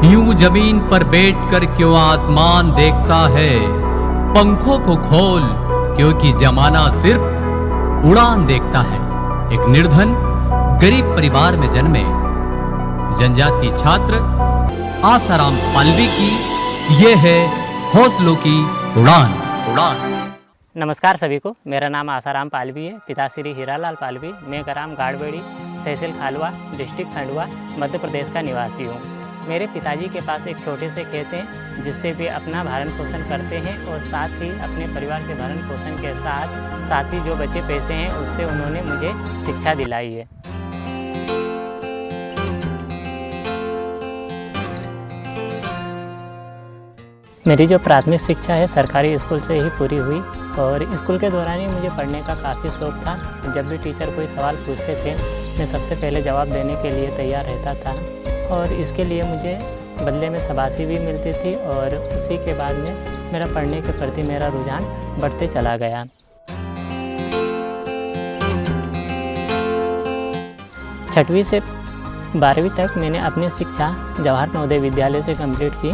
यूं जमीन पर बैठकर क्यों आसमान देखता है, पंखों को खोल क्योंकि जमाना सिर्फ उड़ान देखता है। एक निर्धन गरीब परिवार में जन्मे जनजातीय छात्र आसाराम पालवी की ये है हौसलों की उड़ान। नमस्कार सभी को, मेरा नाम आसाराम पालवी है। पिता श्री हीरालाल पालवी, मैं ग्राम गाड़बेड़ी, तहसील खालवा, डिस्ट्रिक्ट खंडवा, मध्य प्रदेश का निवासी हूँ। मेरे पिताजी के पास एक छोटे से खेत हैं जिससे वे अपना भरण पोषण करते हैं और साथ ही अपने परिवार के भरण पोषण के साथ ही जो बचे पैसे हैं उससे उन्होंने मुझे शिक्षा दिलाई है। मेरी जो प्राथमिक शिक्षा है सरकारी स्कूल से ही पूरी हुई और स्कूल के दौरान ही मुझे पढ़ने का काफ़ी शौक़ था। जब भी टीचर कोई सवाल पूछते थे मैं सबसे पहले जवाब देने के लिए तैयार रहता था और इसके लिए मुझे बदले में शाबाशी भी मिलती थी और उसी के बाद में मेरा पढ़ने के प्रति मेरा रुझान बढ़ते चला गया। छठवीं से 12वीं तक मैंने अपनी शिक्षा जवाहर नवोदय विद्यालय से कंप्लीट की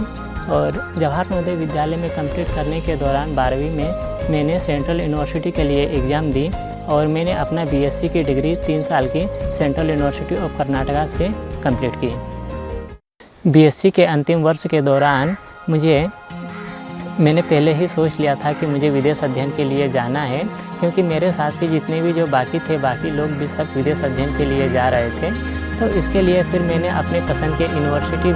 और जवाहर नवोदय विद्यालय में कंप्लीट करने के दौरान 12वीं में मैंने सेंट्रल यूनिवर्सिटी के लिए एग्ज़ाम दी और मैंने अपना बीएससी की डिग्री 3 साल की सेंट्रल यूनिवर्सिटी ऑफ कर्नाटका से कंप्लीट की। बीएससी के अंतिम वर्ष के दौरान मैंने पहले ही सोच लिया था कि मुझे विदेश अध्ययन के लिए जाना है, क्योंकि मेरे साथ ही जितने भी जो बाकी लोग भी सब विदेश अध्ययन के लिए जा रहे थे। तो इसके लिए फिर मैंने अपने पसंद के यूनिवर्सिटी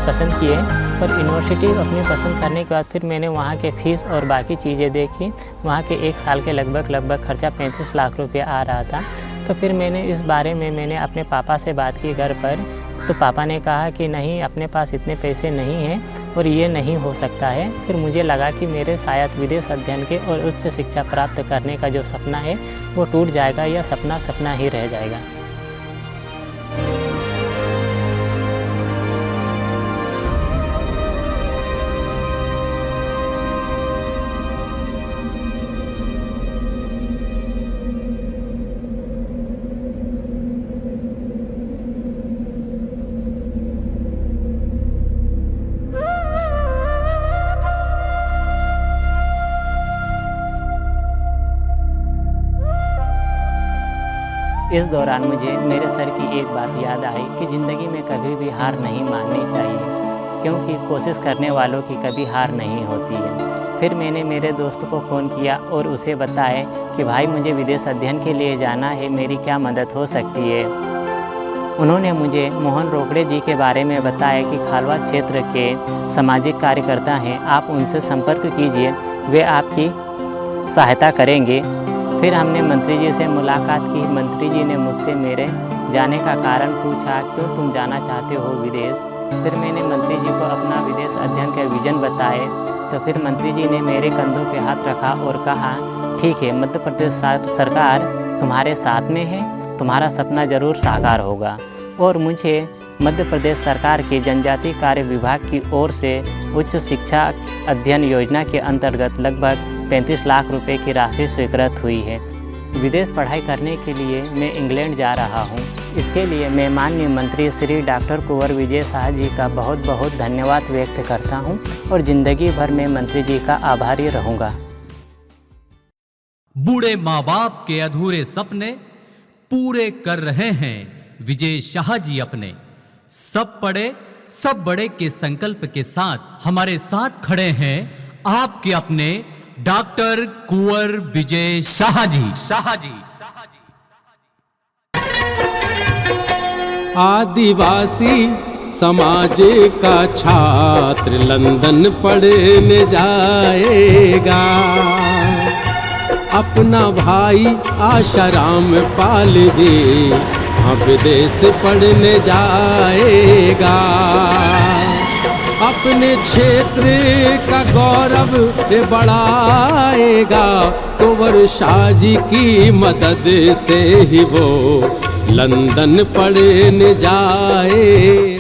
पसंद किए और यूनिवर्सिटी अपनी पसंद करने के बाद फिर मैंने वहाँ के फ़ीस और बाकी चीज़ें देखी। वहाँ के 1 साल के लगभग खर्चा 35 लाख रुपये आ रहा था। तो फिर मैंने इस बारे में अपने पापा से बात की घर पर। तो पापा ने कहा कि नहीं, अपने पास इतने पैसे नहीं हैं और ये नहीं हो सकता है। फिर मुझे लगा कि मेरे शायद विदेश अध्ययन के और उच्च शिक्षा प्राप्त करने का जो सपना है वो टूट जाएगा या सपना ही रह जाएगा। इस दौरान मुझे मेरे सर की एक बात याद आई कि ज़िंदगी में कभी भी हार नहीं माननी चाहिए, क्योंकि कोशिश करने वालों की कभी हार नहीं होती है। फिर मैंने मेरे दोस्त को फ़ोन किया और उसे बताया कि भाई मुझे विदेश अध्ययन के लिए जाना है, मेरी क्या मदद हो सकती है। उन्होंने मुझे मोहन रोकड़े जी के बारे में बताया कि खालवा क्षेत्र के सामाजिक कार्यकर्ता हैं, आप उनसे संपर्क कीजिए, वे आपकी सहायता करेंगे। फिर हमने मंत्री जी से मुलाकात की। मंत्री जी ने मुझसे मेरे जाने का कारण पूछा, क्यों तुम जाना चाहते हो विदेश। फिर मैंने मंत्री जी को अपना विदेश अध्ययन का विज़न बताए। तो फिर मंत्री जी ने मेरे कंधों पे हाथ रखा और कहा, ठीक है, मध्य प्रदेश सरकार तुम्हारे साथ में है, तुम्हारा सपना ज़रूर साकार होगा। और मुझे मध्य प्रदेश सरकार के जनजातीय कार्य विभाग की ओर से उच्च शिक्षा अध्ययन योजना के अंतर्गत लगभग 35 लाख रुपए की राशि स्वीकृत हुई है। विदेश पढ़ाई करने के लिए मैं इंग्लैंड जा रहा हूँ। इसके लिए मैं माननीय मंत्री श्री डॉक्टर कुंवर विजय शाह जी का बहुत बहुत धन्यवाद व्यक्त करता हूँ और ज़िंदगी भर में मंत्री जी का आभारी रहूँगा। बूढ़े माँ बाप के अधूरे सपने पूरे कर रहे हैं विजय शाह जी अपने। सब पढ़े सब बड़े के संकल्प के साथ हमारे साथ खड़े हैं आपके अपने डॉक्टर कुंवर विजय शाह जी। आदिवासी समाज का छात्र लंदन पढ़ने जाएगा, अपना भाई आसाराम पालवी हाँ विदेश पढ़ने जाएगा। अपने क्षेत्र का गौरव बढ़ाएगा, कुंवर शाह जी की मदद से ही वो लंदन पढ़ने जाए।